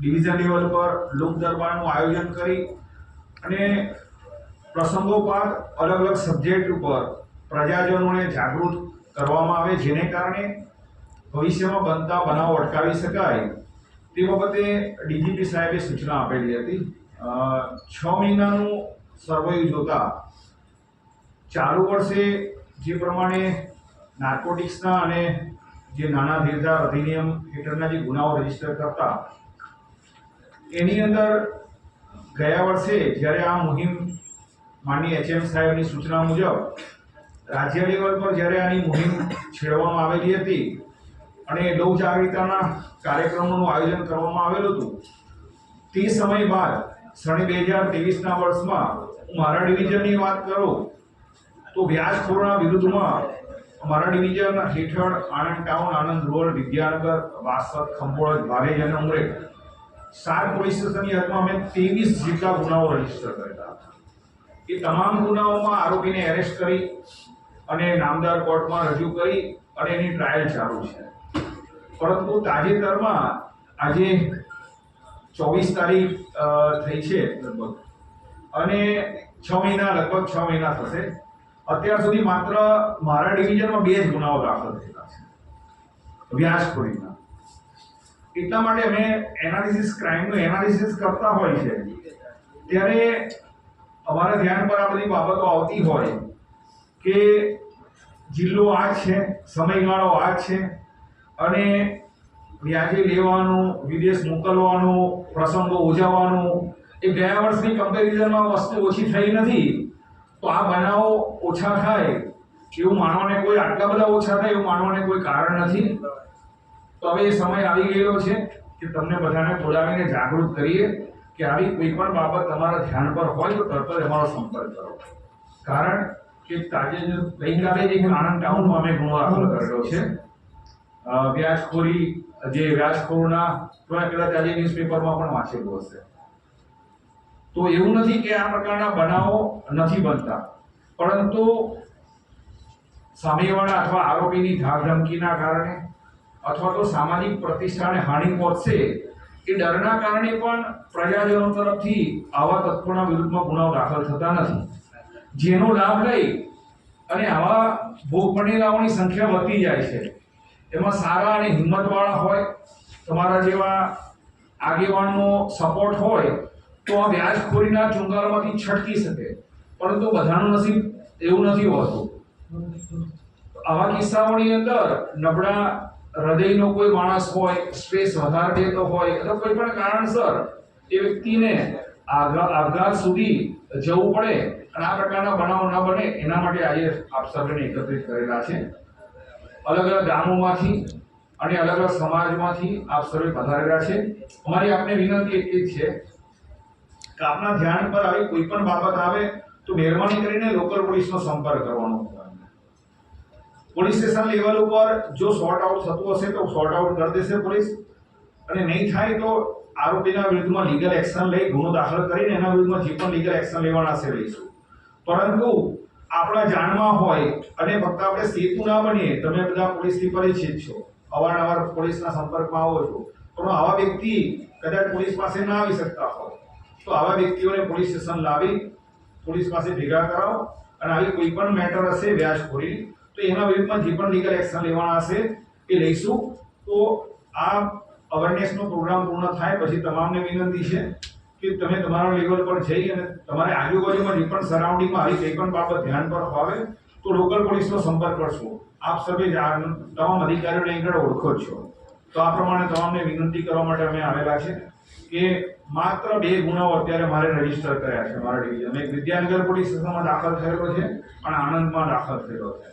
Division level પર લોક દરબારનું આયોજન કરી અને પ્રસંગોપાત અલગ અલગ સબ્જેક્ટ ઉપર પ્રજાજનોને જાગૃત કરવામાં આવે, જેને કારણે ભવિષ્યમાં બનતા બનાવો અટકાવી શકાય તે બાબતે ડીજીપી સાહેબે સૂચના આપેલી હતી। 6 મહિનાનું સર્વે જોતા ચાલુ વર્ષે જે પ્રમાણે નાર્કોટિક્સના અને જે નાના ધીરધાર અધિનિયમ હેઠળના જે ગુનાઓ રજીસ્ટર કરતા એની અંદર ગયા વર્ષે જ્યારે આ મુહિમ માનનીય HM સાહેબની સૂચના મુજબ રાજ્ય લેવલ પર જ્યારે આની મુહિમ છેડવામાં આવેલી હતી અને લોક જાગૃતિના કાર્યક્રમોનું આયોજન કરવામાં આવેલું હતું, તે સમય બાદ 2023ના વર્ષમાં હું મારા ડિવિઝનની વાત કરું તો વ્યાજખોરોના વિરુદ્ધમાં અમારા ડિવિઝન હેઠળ આણંદ ટાઉન, આણંદ રૂરલ, વિદ્યાનગર, વાસદ, ખંભોળજ, ભારેજ અને ઉમરેઠ 7 પોલીસ સ્ટેશનની હદમાં અમે 23 જેટલા ગુનાઓ રજીસ્ટર કરેલા હતા। એ તમામ ગુનાઓમાં આરોપીને એરેસ્ટ કરી અને નામદાર કોર્ટમાં રજૂ કરી અને એની ટ્રાયલ ચાલુ છે। પરંતુ તાજેતરમાં આજે 24 તારીખ થઈ છે લગભગ, અને 6 મહિના થશે। અત્યાર સુધી માત્ર મારા ડિવિઝનમાં 2 જ ગુનાઓ દાખલ થયેલા છે વ્યાજખોરીના। એટલા માટે અમે ક્રાઇમનું એનાલિસિસ કરતા હોય છે ત્યારે અમારા ધ્યાન પર આ બધી બાબતો આવતી હોય કે જિલ્લો આ જ છે, સમયગાળો આ જ છે, અને વ્યાજે લેવાનું, વિદેશ મોકલવાનું, પ્રસંગો ઉજવવાનું એ ગયા વર્ષની કમ્પેરિઝનમાં વસ્તુ ઓછી થઈ નથી, તો આ બનાવો ઓછા થાય એવું માનવાને કોઈ, આટલા બધા ઓછા થાય એવું માનવાને કોઈ કારણ નથી। તો હવે એ સમય આવી ગયેલો છે કે તમને બધાને બોલાવીને જાગૃત કરીએ કે આવી કોઈ પણ બાબત તમારા ધ્યાન પર હોય તો તરત જ અમારો સંપર્ક કરો। કારણ કે ગઈકાલે જ આણંદ ટાઉનમાં અમે ગુનો દાખલ કરેલો છે વ્યાજખોરોના, કદાચ આજે ન્યૂઝપેપરમાં પણ વાંચેલું હશે। તો એવું નથી કે આ પ્રકારના બનાવો નથી બનતા, પરંતુ સામેવાળા અથવા આરોપીની ધાકધમકીના કારણે અથવા તો સામાજિક પ્રતિષ્ઠાને હાનિ પહોંચશે એ ડરના કારણે પણ પ્રજાજનો તરફથી આવા તત્વોના વિરુદ્ધમાં ગુનાઓ દાખલ થતા નથી, જેનો લાભ લઈ અને આવા ભોગ બનેલાઓની સંખ્યા વધતી જાય છે। એમાં સારા અને હિંમતવાળા હોય, તમારા જેવા આગેવાનનો સપોર્ટ હોય તો આ વ્યાજખોરીના ચુંગાલમાંથી છટકી શકે, પરંતુ બધાનું નસીબ એવું નથી હોતું। આવા કિસ્સાઓની અંદર નબળા હૃદયનો કોઈ માણસ હોય, સ્ટ્રેસ વધારે લેતો હોય અથવા કોઈ પણ કારણસર એ વ્યક્તિને આપઘાત સુધી જવું પડે અને આ પ્રકારના બનાવો ન બને એના માટે આજે આપ સર્વેને એકત્રિત કરેલા છે। અલગ અલગ ગામોમાંથી અને અલગ અલગ સમાજમાંથી આપ સર્વે પધારેલા છે। અમારી આપને વિનંતી એટલી જ છે કે આપના ધ્યાન પર આવી કોઈ પણ બાબત આવે તો મહેરબાની કરીને લોકલ પોલીસનો સંપર્ક કરવાનો। પોલીસ સ્ટેશન લેવલ ઉપર જો સોર્ટ આઉટ થતું હશે તો સોર્ટ આઉટ કરી દેશે પોલીસ, અને નહીં થાય તો આરોપીના વિરુદ્ધમાં લીગલ એક્શન લઈ ગુનો દાખલ કરીને એના વિરુદ્ધમાં જે પણ લીગલ એક્શન લેવાના હશે લઈશું। પરંતુ આપણા જાણમાં હોય અને ફક્ત આપણે સેતુ ના બનીએ, તમે બધા પોલીસથી પરિચિત છો, અવારનવાર પોલીસના સંપર્કમાં આવો છો, પણ આવા વ્યક્તિ કદાચ પોલીસ પાસે ના આવી શકતા હોય તો આવા વ્યક્તિઓને પોલીસ સ્ટેશન લાવી પોલીસ પાસે ભેગા કરાવો અને આવી કોઈ પણ મેટર હશે વ્યાજખોરી તો એના વિરુદ્ધમાં જે પણ લીગલ એક્શન લેવાના હશે એ લઈશું। તો આ અવેરનેસનો પ્રોગ્રામ પૂર્ણ થાય પછી તમામને વિનંતી છે કે તમે તમારા લેવલ પર જઈ અને તમારે આજુબાજુમાં જે પણ સરાઉન્ડિંગમાં આવી કોઈ પણ બાબત ધ્યાન પર આવે તો લોકલ પોલીસનો સંપર્ક કરશો। આપ સર્વે તમામ અધિકારીઓને આગળ ઓળખો છો, તો આ પ્રમાણે તમામને વિનંતી કરવા માટે અમે આવેલા છે કે માત્ર 2 ગુનાઓ અત્યારે મારે રજીસ્ટર કર્યા છે મારા ડિવિઝન। એક વિદ્યાનગર પોલીસ સ્ટેશનમાં દાખલ થયેલો છે અને આણંદમાં દાખલ થયેલો છે।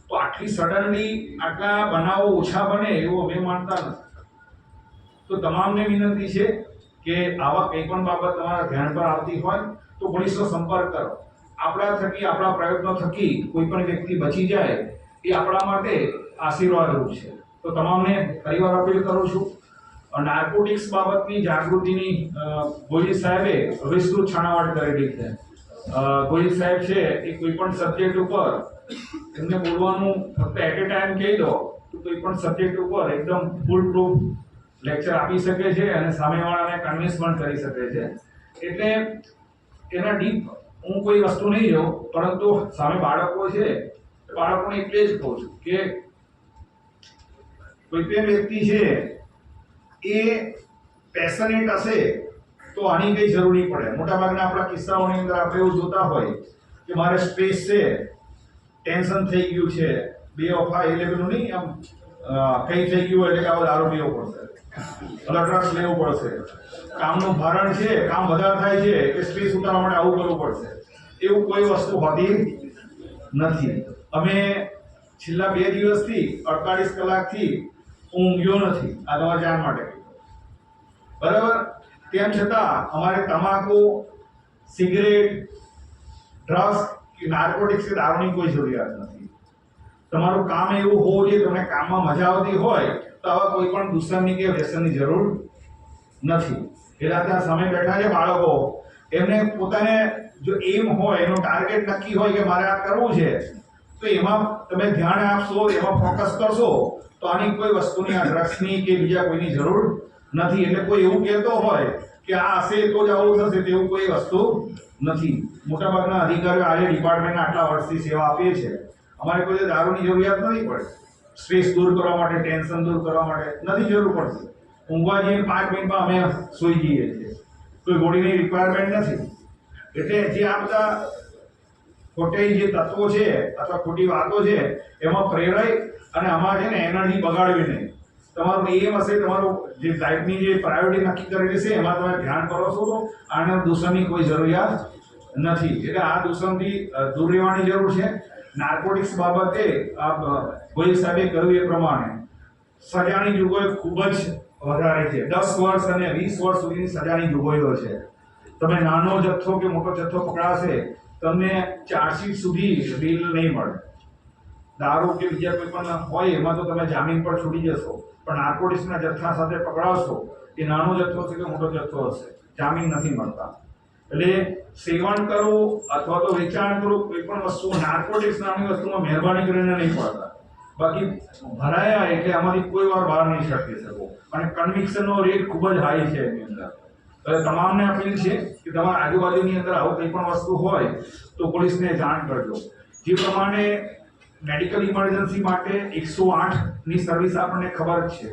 તો આટલી સડનલી આટલા બનાવો ઓછા બને એવું અમે માનતા નથી। તો તમામને વિનંતી છે કે આવા કંઈ પણ બાબત તમારા ધ્યાન પર આવતી હોય તો પોલીસનો સંપર્ક કરો। આપણા થકી, આપણા પ્રયત્નો થકી કોઈ પણ વ્યક્તિ બચી જાય એ આપણા માટે આશીર્વાદરૂપ છે। તો તમામને ફરીવાર અપીલ કરું છું, નાર્કોટિક્સ બાબતની જાગૃતિની ગોહિલ સાહેબે વિસ્તૃત છણાવટ કરેલી છે। ગોહિલ સાહેબ છે એ કોઈ પણ સબ્જેક્ટ ઉપર એમને બોલવાનું ફક્ત એટ એ ટાઈમ કહી દો તો કોઈ પણ સબ્જેક્ટ ઉપર એકદમ ફૂલ પ્રૂફ લેક્ચર આપી શકે છે અને સામેવાળાને કન્વિન્સ પણ કરી શકે છે. એટલે એના ડીપ હું કોઈ વસ્તુ નહીં જાઉં, પરંતુ સામે બાળકો છે, બાળકોને એટલે જ કહું છું કે કોઈ પણ વ્યક્તિ છે એ પેશનેટ હશે તો આની કઈ જરૂર નહીં પડે. મોટાભાગના આપણા કિસ્સાઓની અંદર આપણે એવું જોતા હોય કે મારે સ્ટ્રેસ છે, ટેન્શન થઈ ગયું છે, બે ઓફા એ લેવલનું નહીં, આમ કઈ થઈ ગયું એટલે કે આવો દારૂ પીવો પડશે, ડ્રગ્સ લેવું પડશે, કામનું ભારણ છે, કામ વધારે થાય છે કે સ્ટ્રેસ ઉતારવા માટે આવું કરવું પડશે, એવું કોઈ વસ્તુ હોતી નથી. અમે છેલ્લા 2 દિવસથી 48 કલાકથી ઊંઘ્યો નથી, આ તમારા જાણ માટે, બરાબર. તેમ છતાં અમારે તમાકુ, સિગરેટ, ડ્રગ્સ કે નાર્કોટિક્સ કે દારૂની કોઈ જરૂરિયાત નથી. તમારું કામ એવું હોવું જોઈએ, તમને કામમાં મજા આવતી હોય તો આવા કોઈ પણ દૂષણની કે વ્યસનની જરૂર નથી. એટલે ત્યાં સામે બેઠા છે બાળકો, એમને પોતાને જો એમ હોય, એનો ટાર્ગેટ નક્કી હોય કે મારે આ કરવું છે, તો એમાં તમે ધ્યાન આપશો, એમાં ફોકસ કરશો તો આની કોઈ વસ્તુની, આ ડ્રગ્સની કે બીજા કોઈની જરૂર નથી. એટલે કોઈ એવું કહેતો હોય કે આ હશે તો જ આવું થશે, તેવું કોઈ વસ્તુ નથી. મોટાભાગના અધિકારીઓ આજે ડિપાર્ટમેન્ટના આટલા વર્ષથી સેવા આપીએ છીએ, અમારે કોઈ દારૂની જરૂરિયાત નથી પડતી. સ્ટ્રેસ દૂર કરવા માટે, ટેન્શન દૂર કરવા માટે નથી જરૂર પડતી. ઊંઘવા જઈને 5 મિનિટમાં અમે સૂઈ જઈએ છીએ, કોઈ ગોળીની રિક્વાયરમેન્ટ નથી. એટલે જે આ બધા ખોટી જે તત્વો છે અથવા ખોટી વાતો છે એમાં પ્રેરાય અને આમાં છે ને એનર્જી બગાડવી નહીં. તમારું એમ હશે, તમારું જે લાઈફની જે પ્રાયોરિટી નક્કી કરેલી છે એમાં તમે ધ્યાન કરો છો તો આને દૂષણની કોઈ જરૂરિયાત નથી. એટલે આ દૂષણથી દૂર રહેવાની જરૂર છે. નાર્કોટિક્સ બાબતે ગોયલ સાહેબે કહ્યું એ પ્રમાણે સજાની જોગવાઈ ખૂબ જ વધારે છે. 10 વર્ષ અને 20 વર્ષ સુધીની સજાની જોગવાઈઓ છે. તમે નાનો જથ્થો કે મોટો જથ્થો પકડાશે, તમને ચાર્જશીટ સુધી બેલ નહીં મળે. દારૂ કે બીજા કોઈ પણ હોય એમાં તો તમે જામીન પર છૂટી જશો, પણ નાર્કોટિક્સના જથ્થા સાથે પકડાશો, એ નાનો જથ્થો છે કે મોટો જથ્થો હશે, જામીન નથી મળતા. એટલે સેવન કરવું અથવા તો વેચાણ કરવું કોઈ પણ વસ્તુ, નાર્કોટિક્સ નામની વસ્તુમાં મહેરબાની કરીને નહીં પડતા. બાકી ભરાયા એટલે આમાંથી કોઈ વાર બહાર નહીં શકી શકો, અને કન્વિક્શનનો રેટ ખૂબ જ હાઈ છે એની અંદર. એટલે તમામને અપીલ છે કે તમારા આજુબાજુની અંદર આવું કંઈ પણ વસ્તુ હોય તો પોલીસને જાણ કરજો. જે પ્રમાણે મેડિકલ ઇમરજન્સી માટે 108ની સર્વિસ આપણને ખબર જ છે,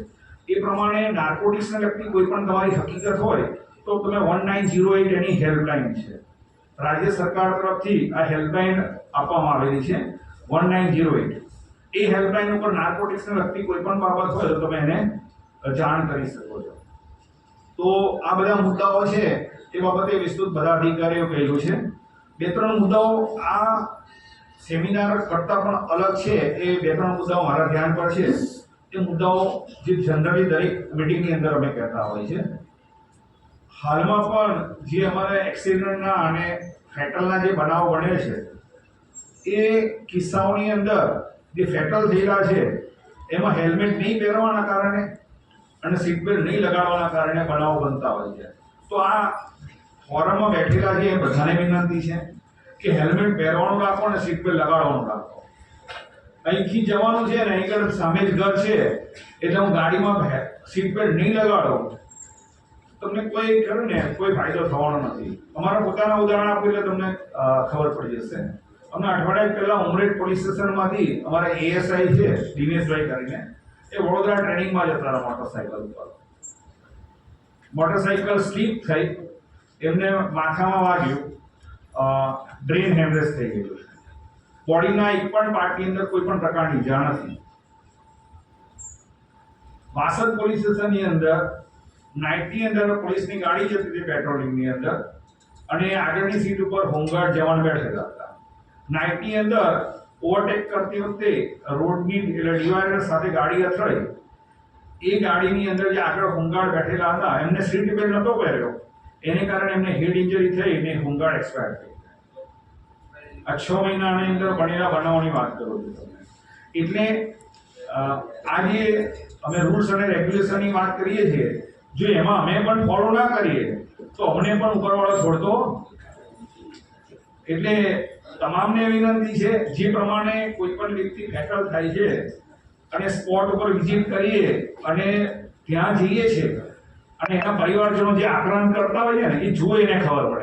એ પ્રમાણે નાર્કોટિક્સને લગતી કોઈ પણ તમારી હકીકત હોય તો તમે 1908 એની હેલ્પલાઇન છે, રાજ્ય સરકાર તરફથી આ હેલ્પલાઇન આપવામાં આવેલી છે 1908. એ હેલ્પલાઇન ઉપર નાર્કોટિક્સને લગતી કોઈ પણ બાબત હોય તો તમે એને જાણ કરી શકો છો. તો આ બધા મુદ્દાઓ છે એ બાબતે વિસ્તૃત બધા અધિકારીઓ કહેલું છે. 2-3 મુદ્દાઓ આ સેમિનાર કરતા પણ અલગ છે, એ 2-3 મુદ્દાઓ મારા ધ્યાન પર છે. એ મુદ્દાઓ જે જનરલી દરેક મીટિંગની અંદર અમે કહેતા હોય છે. હાલમાં પણ જે અમારે એક્સિડન્ટના અને ફેટલના જે બનાવ બને છે એ કિસ્સાઓની અંદર જે ફેટલ થયેલા છે એમાં હેલ્મેટ નહીં પહેરવાના કારણે અને સીટ બેલ્ટ નહીં લગાડવાના કારણે બનાવો બનતા હોય છે. તો આ ફોરમમાં બેઠેલા છે એ બધાને વિનંતી છે કે હેલ્મેટ પહેરવાનું રાખો અને સીટ બેલ્ટ લગાડવાનું રાખો. અહીંથી જવાનું છે ને, અહીં સામે જ ઘર છે, એટલે હું ગાડીમાં સીટ બેલ્ટ નહીં લગાડો, તમને કોઈ ખરું ને કોઈ ફાયદો થવાનો નથી. અમારા પોતાના ઉદાહરણ આપું એટલે તમને ખબર પડી જશે. અમને અઠવાડિયા પહેલા ઉમરેઠ પોલીસ સ્ટેશનમાંથી અમારા એએસઆઈ છે દિનેશભાઈ કરીને, એ વડોદરા ટ્રેનિંગમાં જતા હતા મોટરસાઇકલ ઉપર. મોટરસાઇકલ સ્લીપ થઈ, એમને માથામાં વાગ્યું, બ્રેન હેમરેજ થઈ ગયું. બોડીના એક પણ પાર્ટની અંદર કોઈ પણ પ્રકારની ઈજા નથી. વાસદ પોલીસ સ્ટેશનની અંદર નાઇટની અંદર પોલીસની ગાડી જતી હતી પેટ્રોલિંગની અંદર, અને આગળની સીટ ઉપર હોમગાર્ડ જવાન બેઠેલા હતા. નાઇટની અંદર ઓવરટેક કરતી વખતે રોડની એટલે ડિવાઈડર સાથે ગાડી અથડાઈ. એ ગાડીની અંદર જે આગળ હોમગાર્ડ બેઠેલા હતા એમને સીટ બેલ્ટ નહોતો પહેર્યો, એને કારણે એમને હેડ ઇન્જરી થઈ અને હોમગાર્ડ એક્સપાયર થઈ. આ 6 મહિનાની અંદર બનેલા બનાવની વાત કરું છું તમને. એટલે આજે અમે રૂલ્સ અને રેગ્યુલેશનની વાત કરીએ છીએ, જો એમાં અમે પણ ફોલો ના કરીએ તો અમને પણ ઉપરવાળો છોડતો. એટલે તમામને વિનંતી છે, જે પ્રમાણે કોઈ પણ વ્યક્તિ ફેટલ થાય છે અને સ્પોટ ઉપર વિઝિટ કરીએ અને ત્યાં જઈએ છે અને એના પરિવારજનો જે આક્રમણ કરતા હોય છે ને એ જુએ એને ખબર પડે